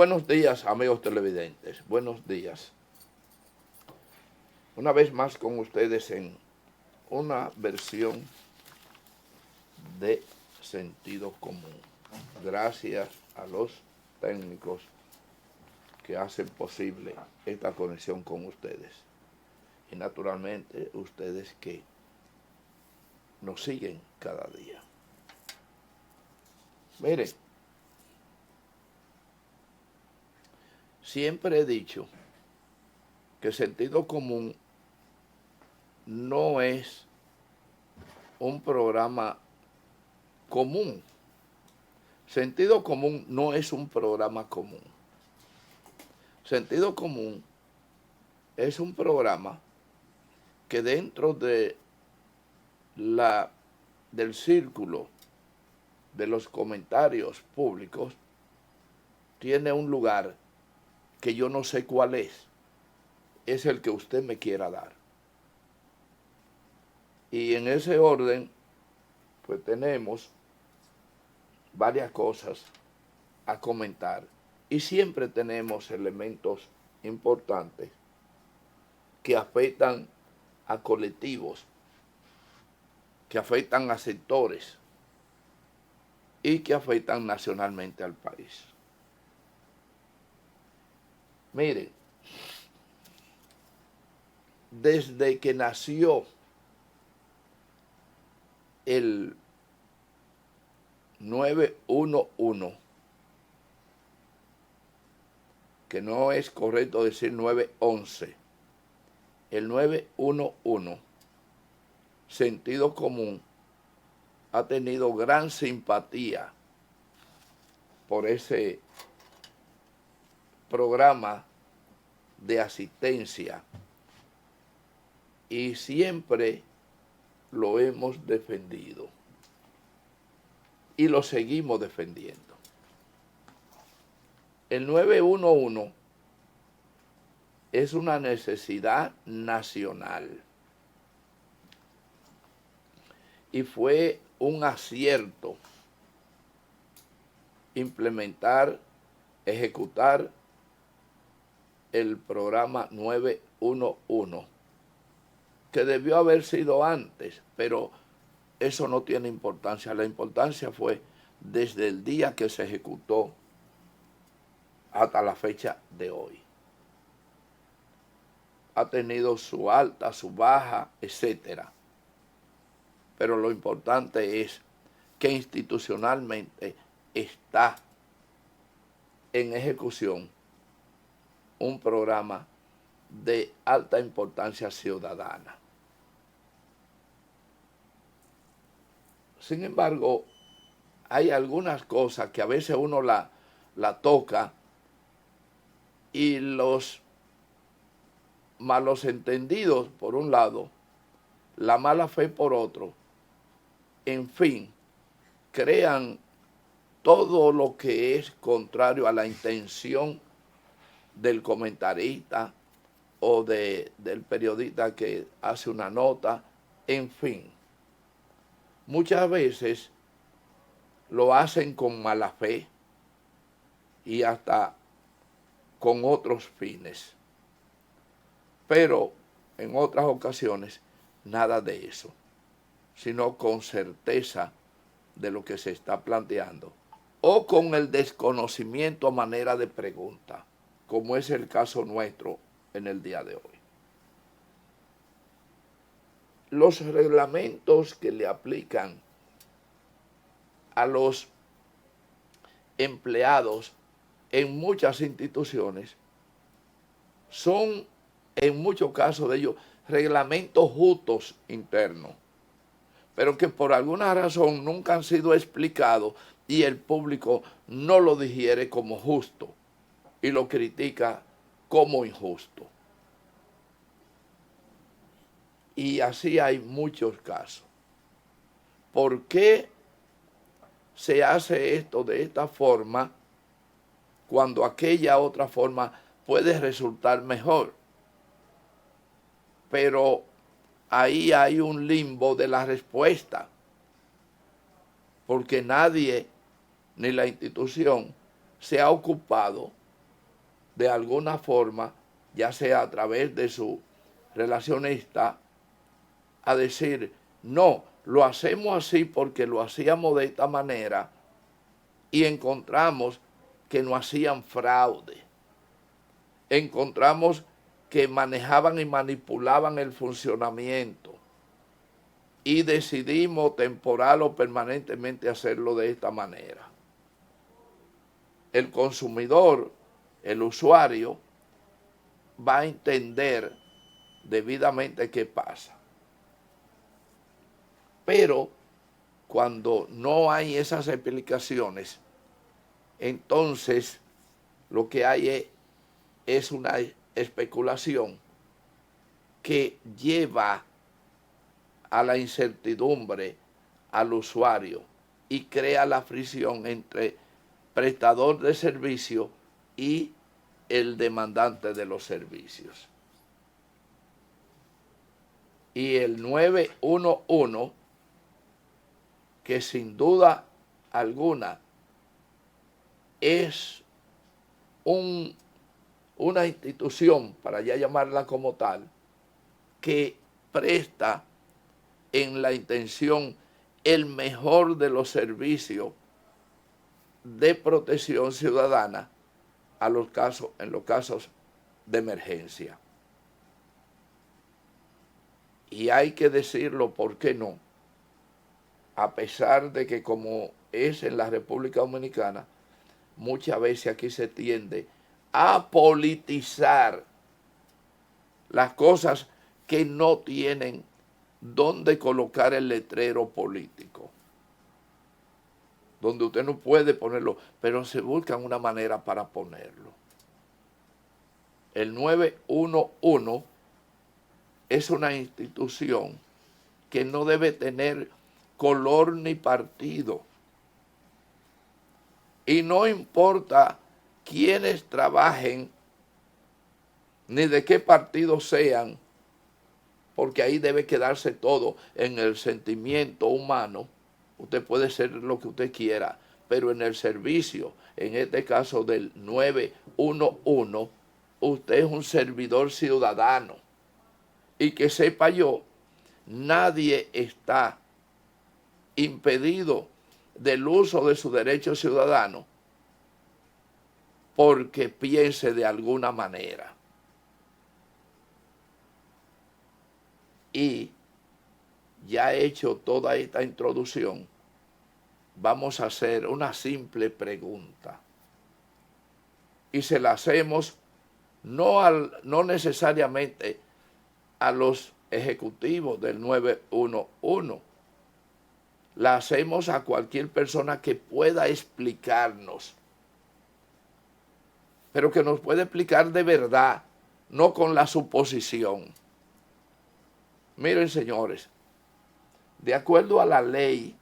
buenos días, amigos televidentes. Buenos días. Una vez más con ustedes en una versión de sentido común. Gracias a los técnicos que hacen posible esta conexión con ustedes. Y naturalmente ustedes que nos siguen cada día. Miren, siempre he dicho que sentido común no es un programa común. Sentido común no es un programa común. Sentido común es un programa que dentro de del círculo de los comentarios públicos tiene un lugar que yo no sé cuál es el que usted me quiera dar. Y en ese orden, pues tenemos varias cosas a comentar y siempre tenemos elementos importantes que afectan a colectivos, que afectan a sectores y que afectan nacionalmente al país. Miren, desde que nació el 911, que no es correcto decir 911, el 911, sentido común, ha tenido gran simpatía por ese programa de asistencia y siempre lo hemos defendido y lo seguimos defendiendo. El 911 es una necesidad nacional y fue un acierto implementar, ejecutar el programa 911, que debió haber sido antes, pero eso no tiene importancia. La importancia fue desde el día que se ejecutó hasta la fecha de hoy. Ha tenido su alta, su baja, etcétera. Pero lo importante es que institucionalmente está en ejecución un programa de alta importancia ciudadana. Sin embargo, hay algunas cosas que a veces uno la toca y los malos entendidos por un lado, la mala fe por otro, en fin, crean todo lo que es contrario a la intención del comentarista o del periodista que hace una nota, en fin. Muchas veces lo hacen con mala fe y hasta con otros fines. Pero en otras ocasiones nada de eso, sino con certeza de lo que se está planteando o con el desconocimiento a manera de pregunta, como es el caso nuestro en el día de hoy. Los reglamentos que le aplican a los empleados en muchas instituciones son, en muchos casos de ellos, reglamentos justos internos, pero que por alguna razón nunca han sido explicados y el público no lo digiere como justo y lo critica como injusto. Y así hay muchos casos. ¿Por qué se hace esto de esta forma cuando aquella otra forma puede resultar mejor? Pero ahí hay un limbo de la respuesta, porque nadie, ni la institución, se ha ocupado de alguna forma, ya sea a través de su relacionista, a decir, no, lo hacemos así porque lo hacíamos de esta manera y encontramos que no hacían fraude. Encontramos que manejaban y manipulaban el funcionamiento y decidimos temporal o permanentemente hacerlo de esta manera. El consumidor, el usuario, va a entender debidamente qué pasa. Pero cuando no hay esas explicaciones, entonces lo que hay es una especulación que lleva a la incertidumbre al usuario y crea la fricción entre prestador de servicio y el demandante de los servicios. Y el 911, que sin duda alguna es una institución, para ya llamarla como tal, que presta en la intención el mejor de los servicios de protección ciudadana en los casos de emergencia. Y hay que decirlo, ¿por qué no? A pesar de que, como es en la República Dominicana, muchas veces aquí se tiende a politizar las cosas que no tienen dónde colocar el letrero político, donde usted no puede ponerlo, pero se buscan una manera para ponerlo. El 911 es una institución que no debe tener color ni partido. Y no importa quiénes trabajen, ni de qué partido sean, porque ahí debe quedarse todo en el sentimiento humano. Usted puede ser lo que usted quiera, pero en el servicio, en este caso del 911, usted es un servidor ciudadano. Y que sepa yo, nadie está impedido del uso de su derecho ciudadano porque piense de alguna manera. Y ya hecho toda esta introducción, vamos a hacer una simple pregunta. Y se la hacemos no necesariamente a los ejecutivos del 911. La hacemos a cualquier persona que pueda explicarnos, pero que nos pueda explicar de verdad, no con la suposición. Miren, señores, de acuerdo a la ley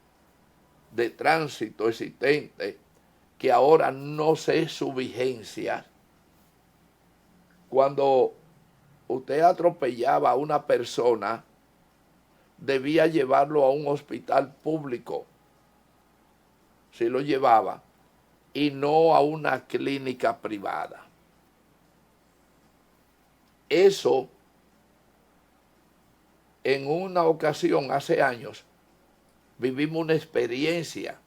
de tránsito existente, que ahora no sé su vigencia, cuando usted atropellaba a una persona, debía llevarlo a un hospital público, si lo llevaba, y no a una clínica privada. Eso, en una ocasión, hace años, vivimos una experiencia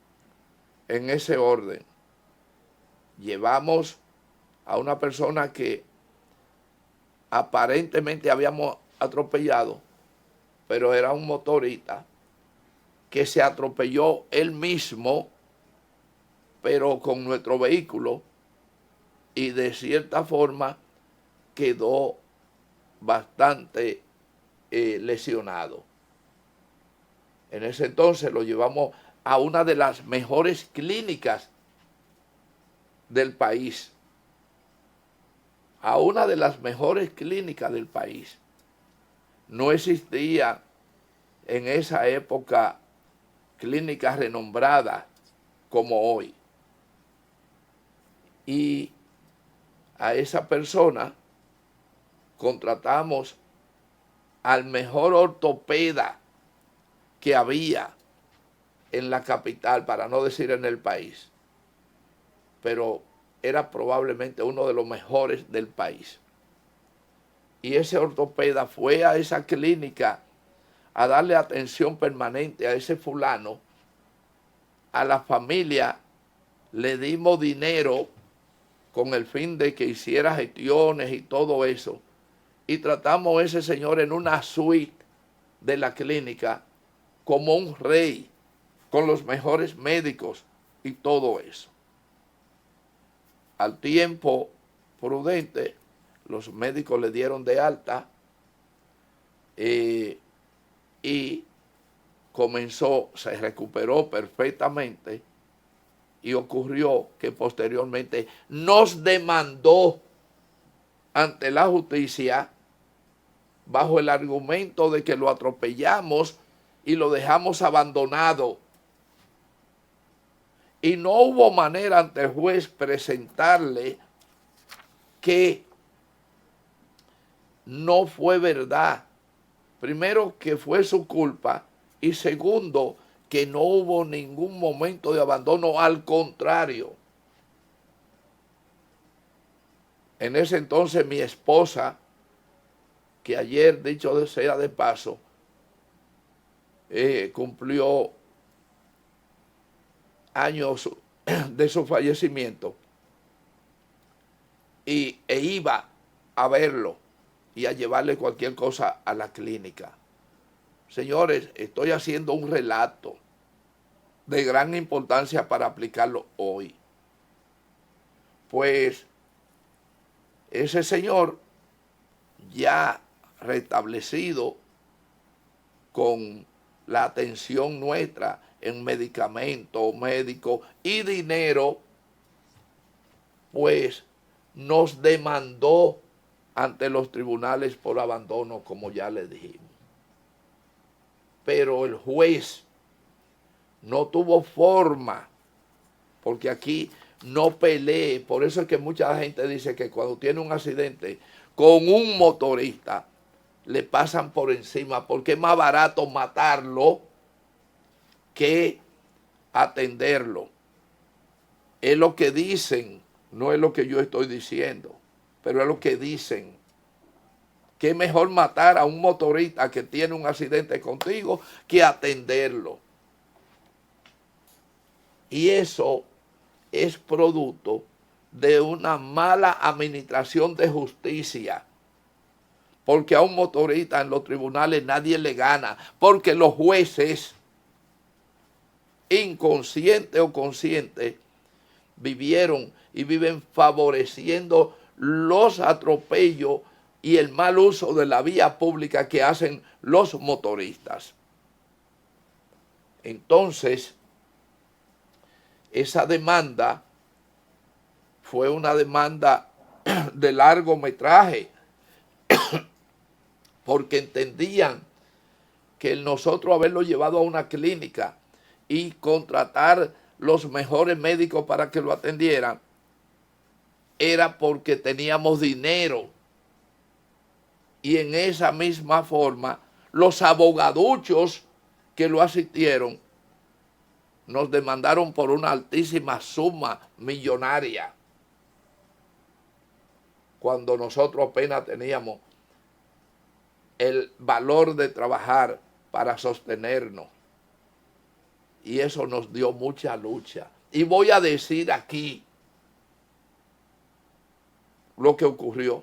en ese orden. Llevamos a una persona que aparentemente habíamos atropellado, pero era un motorista que se atropelló él mismo, pero con nuestro vehículo, y de cierta forma quedó bastante lesionado. En ese entonces lo llevamos a una de las mejores clínicas del país. A una de las mejores clínicas del país. No existía en esa época clínicas renombradas como hoy. Y a esa persona contratamos al mejor ortopeda que había en la capital, para no decir en el país. Pero era probablemente uno de los mejores del país. Y ese ortopeda fue a esa clínica a darle atención permanente a ese fulano. A la familia le dimos dinero con el fin de que hiciera gestiones y todo eso. Y tratamos a ese señor en una suite de la clínica como un rey, con los mejores médicos y todo eso. Al tiempo prudente, los médicos le dieron de alta y comenzó, se recuperó perfectamente y ocurrió que posteriormente nos demandó ante la justicia bajo el argumento de que lo atropellamos y lo dejamos abandonado. Y no hubo manera ante el juez presentarle que no fue verdad. Primero, que fue su culpa, y segundo, que no hubo ningún momento de abandono, al contrario. En ese entonces mi esposa, que ayer, dicho sea de paso, cumplió años de su fallecimiento, e iba a verlo y a llevarle cualquier cosa a la clínica. Señores, estoy haciendo un relato de gran importancia para aplicarlo hoy. Pues ese señor, ya restablecido con la atención nuestra en medicamentos, médicos y dinero, pues nos demandó ante los tribunales por abandono, como ya le dijimos. Pero el juez no tuvo forma, porque aquí no peleé. Por eso es que mucha gente dice que cuando tiene un accidente con un motorista, le pasan por encima, porque es más barato matarlo que atenderlo. Es lo que dicen, no es lo que yo estoy diciendo, pero es lo que dicen. Que es mejor matar a un motorista que tiene un accidente contigo que atenderlo. Y eso es producto de una mala administración de justicia. Porque a un motorista en los tribunales nadie le gana. Porque los jueces, inconsciente o consciente, vivieron y viven favoreciendo los atropellos y el mal uso de la vía pública que hacen los motoristas. Entonces, esa demanda fue una demanda de largometraje, porque entendían que nosotros haberlo llevado a una clínica y contratar los mejores médicos para que lo atendieran, era porque teníamos dinero. Y en esa misma forma, los abogaduchos que lo asistieron nos demandaron por una altísima suma millonaria, cuando nosotros apenas teníamos el valor de trabajar para sostenernos. Y eso nos dio mucha lucha. Y voy a decir aquí lo que ocurrió.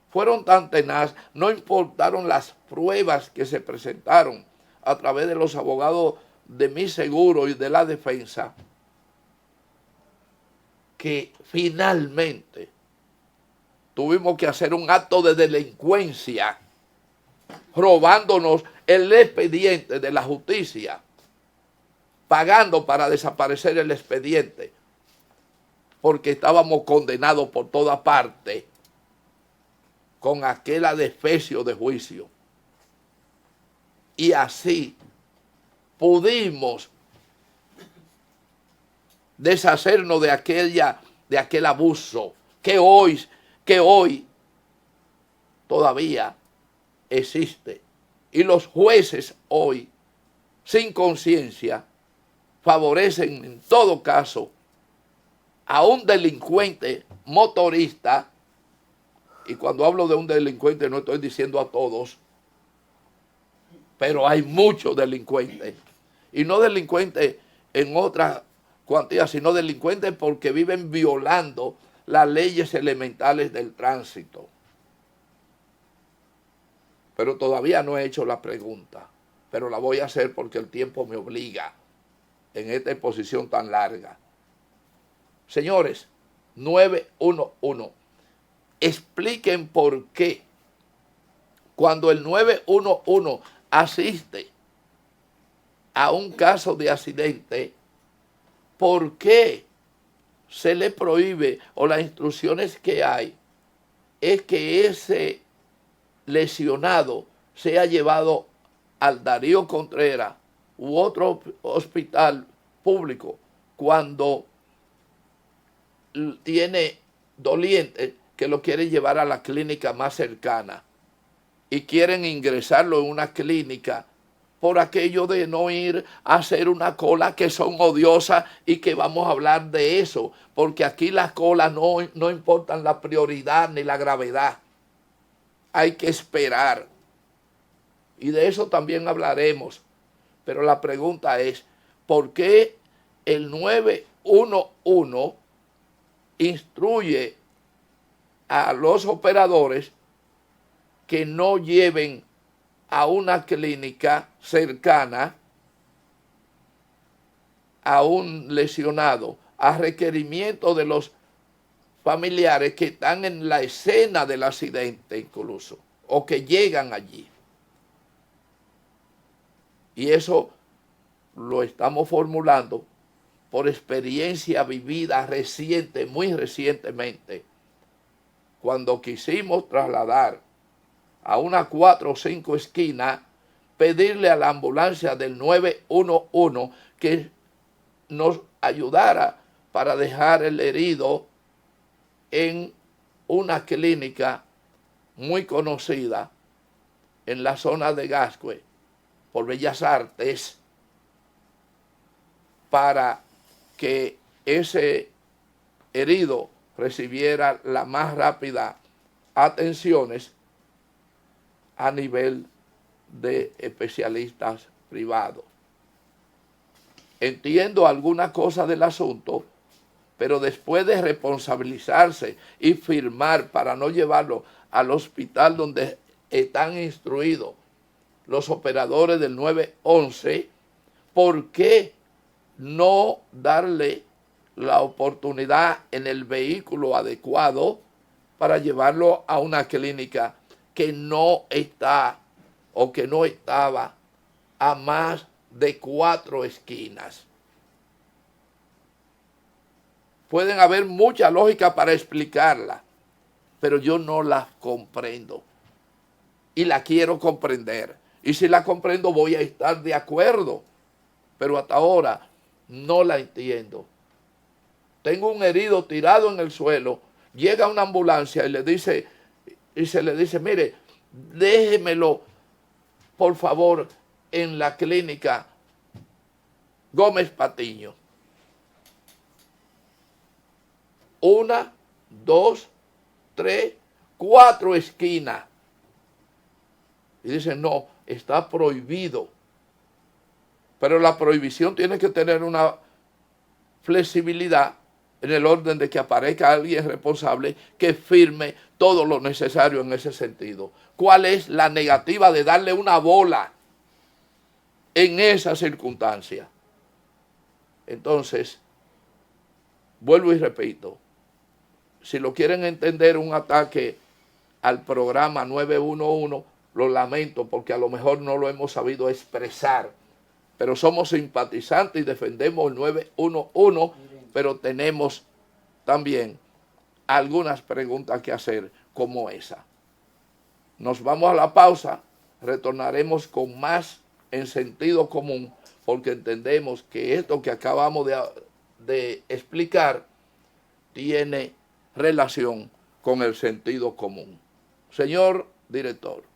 Fueron tan tenaz, no importaron las pruebas que se presentaron a través de los abogados de mi seguro y de la defensa, que finalmente tuvimos que hacer un acto de delincuencia, robándonos el expediente de la justicia, pagando para desaparecer el expediente, porque estábamos condenados por toda parte con aquel adefesio de juicio. Y así pudimos deshacernos de aquel abuso que hoy todavía existe. Y los jueces hoy, sin conciencia, favorecen en todo caso a un delincuente motorista, y cuando hablo de un delincuente no estoy diciendo a todos, pero hay muchos delincuentes, y no delincuentes en otras cuantías, sino delincuentes porque viven violando las leyes elementales del tránsito. Pero todavía no he hecho la pregunta, pero la voy a hacer porque el tiempo me obliga en esta exposición tan larga. Señores, 911, expliquen por qué cuando el 911 asiste a un caso de accidente, ¿por qué se le prohíbe o las instrucciones que hay es que ese lesionado sea llevado al Darío Contreras u otro hospital público cuando tiene doliente que lo quiere llevar a la clínica más cercana y quieren ingresarlo en una clínica por aquello de no ir a hacer una cola que son odiosas y que vamos a hablar de eso, porque aquí las colas no importan la prioridad ni la gravedad. Hay que esperar. Y de eso también hablaremos. Pero la pregunta es, ¿por qué el 911 instruye a los operadores que no lleven a una clínica cercana a un lesionado a requerimiento de los familiares que están en la escena del accidente incluso, o que llegan allí? Y eso lo estamos formulando por experiencia vivida reciente, muy recientemente, cuando quisimos trasladar a unas 4 o 5 esquinas, pedirle a la ambulancia del 911 que nos ayudara para dejar el herido en una clínica muy conocida en la zona de Gascue, por Bellas Artes, para que ese herido recibiera la más rápida atenciones a nivel de especialistas privados. Entiendo alguna cosa del asunto, pero después de responsabilizarse y firmar para no llevarlo al hospital donde están instruidos los operadores del 911, ¿por qué no darle la oportunidad en el vehículo adecuado para llevarlo a una clínica que no está o que no estaba a más de 4 esquinas? Pueden haber mucha lógica para explicarla, pero yo no la comprendo y la quiero comprender. Y si la comprendo voy a estar de acuerdo, pero hasta ahora no la entiendo. Tengo un herido tirado en el suelo, llega una ambulancia y se le dice, mire, déjemelo por favor en la clínica Gómez Patiño. 1, 2, 3, 4 esquinas. Y dicen, no, está prohibido. Pero la prohibición tiene que tener una flexibilidad en el orden de que aparezca alguien responsable que firme todo lo necesario en ese sentido. ¿Cuál es la negativa de darle una bola en esa circunstancia? Entonces, vuelvo y repito, si lo quieren entender un ataque al programa 911, lo lamento porque a lo mejor no lo hemos sabido expresar, pero somos simpatizantes y defendemos el 911, pero tenemos también algunas preguntas que hacer como esa. Nos vamos a la pausa, retornaremos con más en sentido común, porque entendemos que esto que acabamos de explicar tiene relación con el sentido común. Señor director.